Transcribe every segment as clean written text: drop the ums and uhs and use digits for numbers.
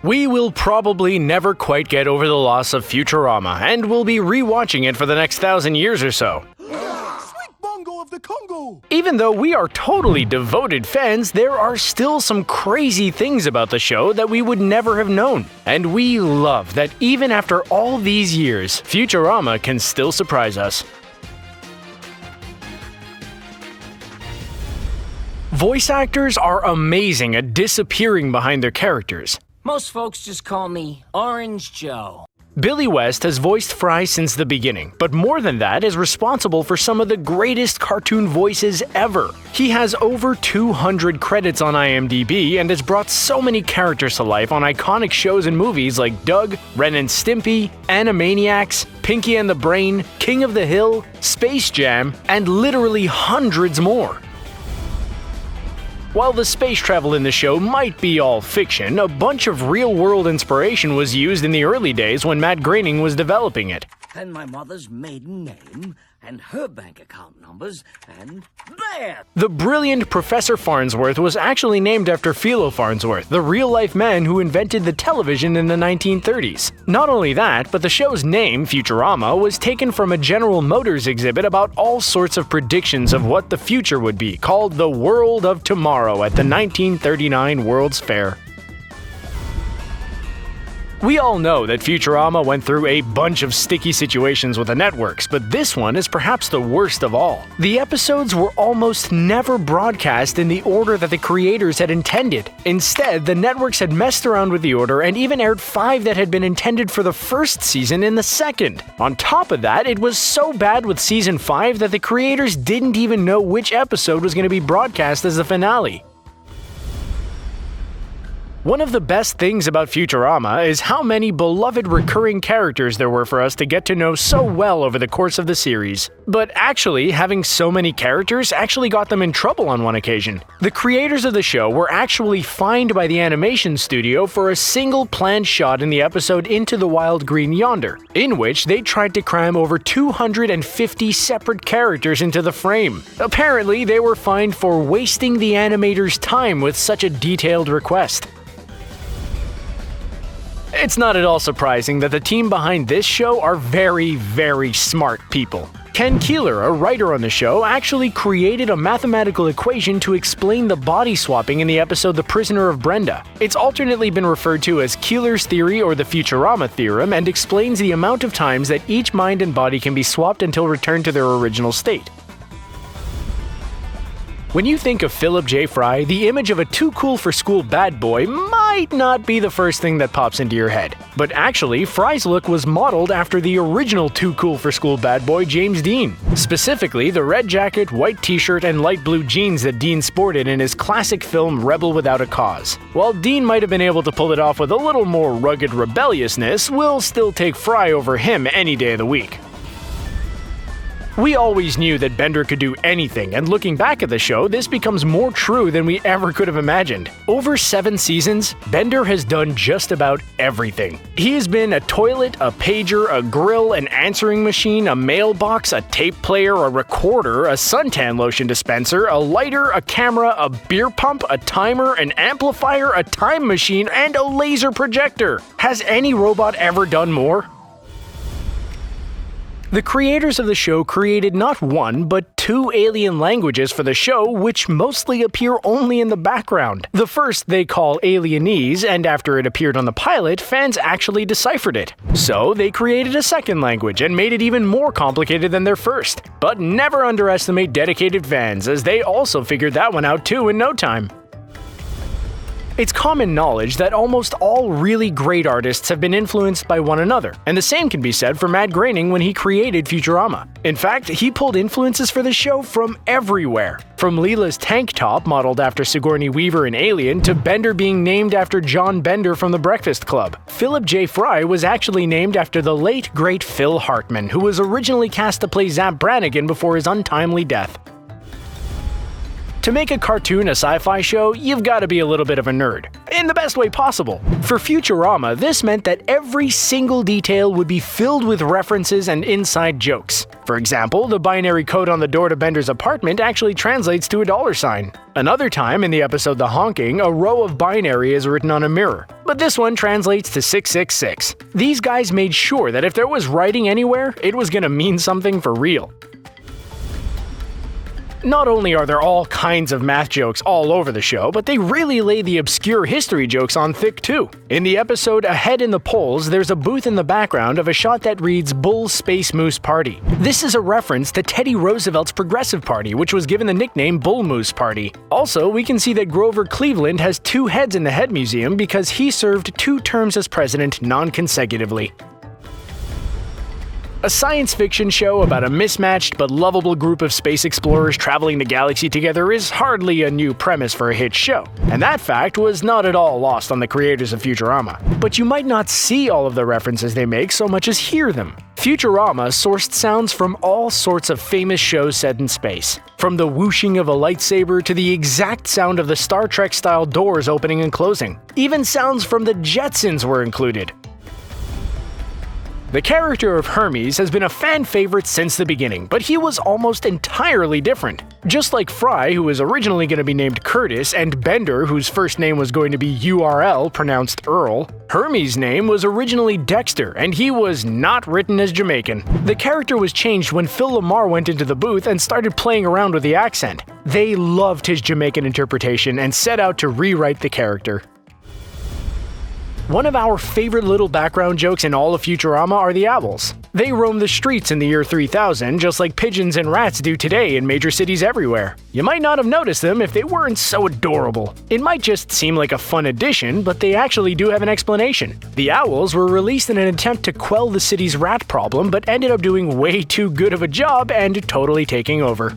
We will probably never quite get over the loss of Futurama, and we'll be rewatching it for the next 1,000 years or so. Sweet bongo of the Congo! Even though we are totally devoted fans, there are still some crazy things about the show that we would never have known. And we love that even after all these years, Futurama can still surprise us. Voice actors are amazing at disappearing behind their characters. Most folks just call me Orange Joe. Billy West has voiced Fry since the beginning, but more than that is responsible for some of the greatest cartoon voices ever. He has over 200 credits on IMDb and has brought so many characters to life on iconic shows and movies like Doug, Ren and Stimpy, Animaniacs, Pinky and the Brain, King of the Hill, Space Jam, and literally hundreds more. While the space travel in the show might be all fiction, a bunch of real-world inspiration was used in the early days when Matt Groening was developing it. And my mother's maiden name, and her bank account numbers, and there! The brilliant Professor Farnsworth was actually named after Philo Farnsworth, the real-life man who invented the television in the 1930s. Not only that, but the show's name, Futurama, was taken from a General Motors exhibit about all sorts of predictions of what the future would be, called the World of Tomorrow at the 1939 World's Fair. We all know that Futurama went through a bunch of sticky situations with the networks, but this one is perhaps the worst of all. The episodes were almost never broadcast in the order that the creators had intended. Instead, the networks had messed around with the order and even aired 5 that had been intended for the first season in the second. On top of that, it was so bad with season 5 that the creators didn't even know which episode was going to be broadcast as the finale. One of the best things about Futurama is how many beloved recurring characters there were for us to get to know so well over the course of the series. But actually, having so many characters actually got them in trouble on one occasion. The creators of the show were actually fined by the animation studio for a single planned shot in the episode Into the Wild Green Yonder, in which they tried to cram over 250 separate characters into the frame. Apparently, they were fined for wasting the animators' time with such a detailed request. It's not at all surprising that the team behind this show are very, very smart people. Ken Keeler, a writer on the show, actually created a mathematical equation to explain the body swapping in the episode The Prisoner of Brenda. It's alternately been referred to as Keeler's theory or the Futurama theorem and explains the amount of times that each mind and body can be swapped until returned to their original state. When you think of Philip J. Fry, the image of a too-cool-for-school bad boy might not be the first thing that pops into your head. But actually, Fry's look was modeled after the original too-cool-for-school bad boy James Dean. Specifically, the red jacket, white t-shirt, and light blue jeans that Dean sported in his classic film Rebel Without a Cause. While Dean might have been able to pull it off with a little more rugged rebelliousness, we'll still take Fry over him any day of the week. We always knew that Bender could do anything, and looking back at the show, this becomes more true than we ever could have imagined. Over 7 seasons, Bender has done just about everything. He has been a toilet, a pager, a grill, an answering machine, a mailbox, a tape player, a recorder, a suntan lotion dispenser, a lighter, a camera, a beer pump, a timer, an amplifier, a time machine, and a laser projector. Has any robot ever done more? The creators of the show created not 1, but 2 alien languages for the show, which mostly appear only in the background. The first they call Alienese, and after it appeared on the pilot, fans actually deciphered it. So they created a second language and made it even more complicated than their first. But never underestimate dedicated fans, as they also figured that one out too in no time. It's common knowledge that almost all really great artists have been influenced by one another, and the same can be said for Matt Groening when he created Futurama. In fact, he pulled influences for the show from everywhere. From Leela's tank top, modeled after Sigourney Weaver in Alien, to Bender being named after John Bender from The Breakfast Club. Philip J. Fry was actually named after the late, great Phil Hartman, who was originally cast to play Zap Brannigan before his untimely death. To make a cartoon a sci-fi show, you've got to be a little bit of a nerd, in the best way possible. For Futurama, this meant that every single detail would be filled with references and inside jokes. For example, the binary code on the door to Bender's apartment actually translates to a $sign. Another time in the episode The Honking, a row of binary is written on a mirror, but this one translates to 666. These guys made sure that if there was writing anywhere, it was gonna mean something for real. Not only are there all kinds of math jokes all over the show, but they really lay the obscure history jokes on thick too. In the episode Ahead in the Polls, there's a booth in the background of a shot that reads Bull Space Moose Party. This is a reference to Teddy Roosevelt's Progressive Party, which was given the nickname Bull Moose Party. Also, we can see that Grover Cleveland has 2 heads in the Head Museum because he served 2 terms as president non-consecutively. A science fiction show about a mismatched but lovable group of space explorers traveling the galaxy together is hardly a new premise for a hit show, and that fact was not at all lost on the creators of Futurama. But you might not see all of the references they make so much as hear them. Futurama sourced sounds from all sorts of famous shows set in space, from the whooshing of a lightsaber to the exact sound of the Star Trek-style doors opening and closing. Even sounds from the Jetsons were included. The character of Hermes has been a fan favorite since the beginning, but he was almost entirely different. Just like Fry, who was originally going to be named Curtis, and Bender, whose first name was going to be URL, pronounced Earl, Hermes' name was originally Dexter, and he was not written as Jamaican. The character was changed when Phil Lamar went into the booth and started playing around with the accent. They loved his Jamaican interpretation and set out to rewrite the character. One of our favorite little background jokes in all of Futurama are the owls. They roam the streets in the year 3000 just like pigeons and rats do today in major cities everywhere. You might not have noticed them if they weren't so adorable. It might just seem like a fun addition, but they actually do have an explanation. The owls were released in an attempt to quell the city's rat problem, but ended up doing way too good of a job and totally taking over.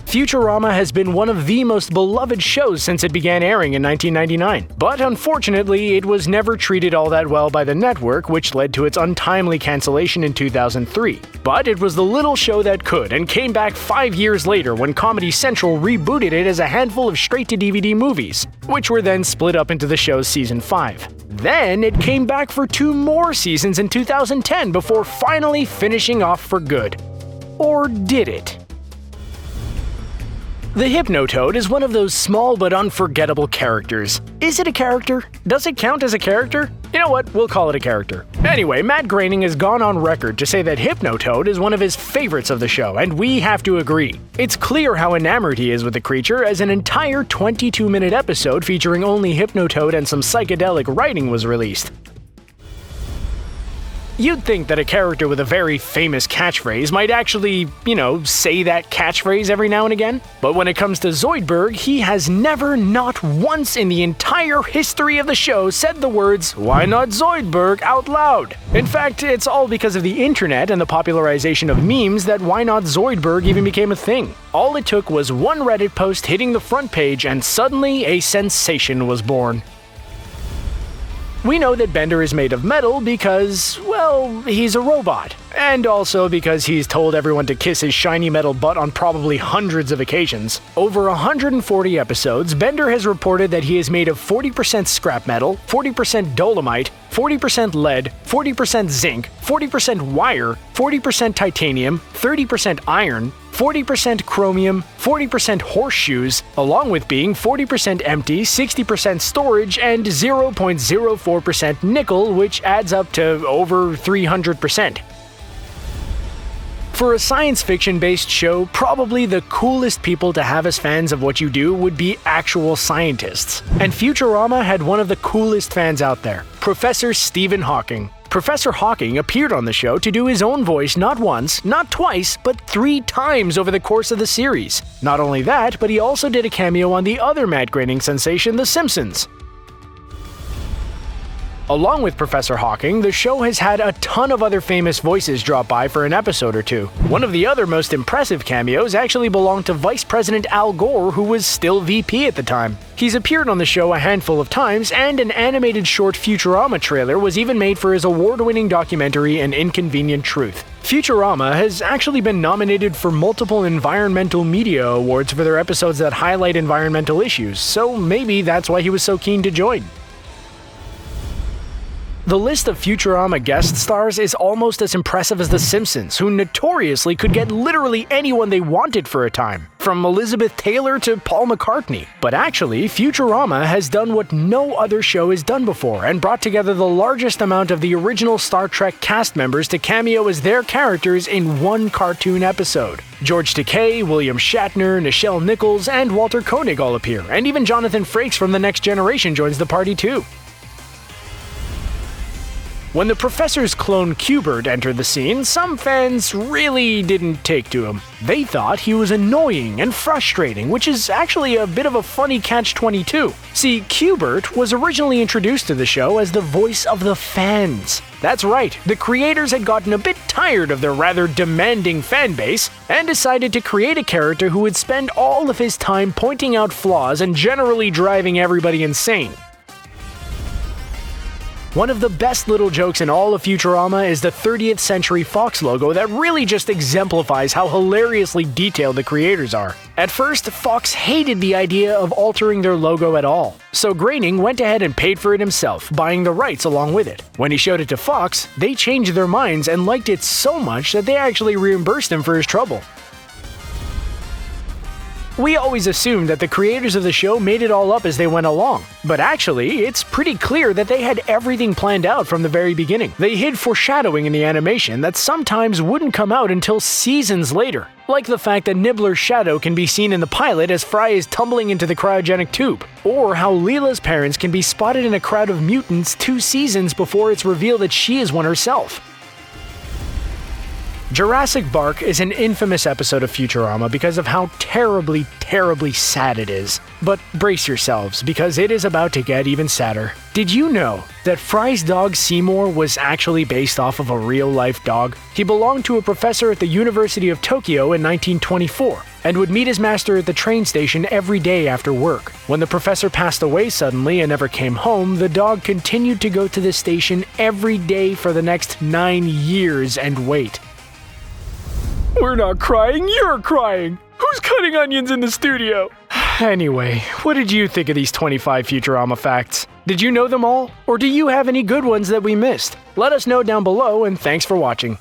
Futurama has been one of the most beloved shows since it began airing in 1999, but unfortunately it was never treated all that well by the network, which led to its untimely cancellation in 2003. But it was the little show that could, and came back 5 years later when Comedy Central rebooted it as a handful of straight-to-DVD movies, which were then split up into the show's season 5. Then it came back for 2 more seasons in 2010 before finally finishing off for good. Or did it? The Hypnotoad is one of those small but unforgettable characters. Is it a character? Does it count as a character? You know what, we'll call it a character. Anyway, Matt Groening has gone on record to say that Hypnotoad is one of his favorites of the show, and we have to agree. It's clear how enamored he is with the creature, as an entire 22-minute episode featuring only Hypnotoad and some psychedelic writing was released. You'd think that a character with a very famous catchphrase might actually, say that catchphrase every now and again. But when it comes to Zoidberg, he has never, not once in the entire history of the show, said the words, "Why not Zoidberg?" out loud. In fact, it's all because of the internet and the popularization of memes that Why Not Zoidberg even became a thing. All it took was one Reddit post hitting the front page and suddenly a sensation was born. We know that Bender is made of metal because, well, he's a robot. And also because he's told everyone to kiss his shiny metal butt on probably hundreds of occasions. Over 140 episodes, Bender has reported that he is made of 40% scrap metal, 40% dolomite, 40% lead, 40% zinc, 40% wire, 40% titanium, 30% iron, 40% chromium, 40% horseshoes, along with being 40% empty, 60% storage, and 0.04% nickel, which adds up to over 300%. For a science fiction-based show, probably the coolest people to have as fans of what you do would be actual scientists. And Futurama had one of the coolest fans out there, Professor Stephen Hawking. Professor Hawking appeared on the show to do his own voice not once, not twice, but 3 times over the course of the series. Not only that, but he also did a cameo on the other Matt Groening sensation, The Simpsons. Along with Professor Hawking, the show has had a ton of other famous voices drop by for an episode or two. One of the other most impressive cameos actually belonged to Vice President Al Gore, who was still VP at the time. He's appeared on the show a handful of times, and an animated short Futurama trailer was even made for his award-winning documentary An Inconvenient Truth. Futurama has actually been nominated for multiple environmental media awards for their episodes that highlight environmental issues, so maybe that's why he was so keen to join. The list of Futurama guest stars is almost as impressive as The Simpsons, who notoriously could get literally anyone they wanted for a time, from Elizabeth Taylor to Paul McCartney. But actually, Futurama has done what no other show has done before, and brought together the largest amount of the original Star Trek cast members to cameo as their characters in one cartoon episode. George Takei, William Shatner, Nichelle Nichols, and Walter Koenig all appear, and even Jonathan Frakes from The Next Generation joins the party too. When the Professor's clone Qbert entered the scene, some fans really didn't take to him. They thought he was annoying and frustrating, which is actually a bit of a funny catch-22. See, Qbert was originally introduced to the show as the voice of the fans. That's right, the creators had gotten a bit tired of their rather demanding fan base, and decided to create a character who would spend all of his time pointing out flaws and generally driving everybody insane. One of the best little jokes in all of Futurama is the 30th Century Fox logo that really just exemplifies how hilariously detailed the creators are. At first, Fox hated the idea of altering their logo at all, so Groening went ahead and paid for it himself, buying the rights along with it. When he showed it to Fox, they changed their minds and liked it so much that they actually reimbursed him for his trouble. We always assumed that the creators of the show made it all up as they went along, but actually, it's pretty clear that they had everything planned out from the very beginning. They hid foreshadowing in the animation that sometimes wouldn't come out until seasons later, like the fact that Nibbler's shadow can be seen in the pilot as Fry is tumbling into the cryogenic tube, or how Leela's parents can be spotted in a crowd of mutants 2 seasons before it's revealed that she is one herself. Jurassic Bark is an infamous episode of Futurama because of how terribly, terribly sad it is. But brace yourselves, because it is about to get even sadder. Did you know that Fry's dog Seymour was actually based off of a real-life dog? He belonged to a professor at the University of Tokyo in 1924, and would meet his master at the train station every day after work. When the professor passed away suddenly and never came home, the dog continued to go to the station every day for the next 9 years and wait. We're not crying, you're crying! Who's cutting onions in the studio? Anyway, what did you think of these 25 Futurama facts? Did you know them all? Or do you have any good ones that we missed? Let us know down below, and thanks for watching.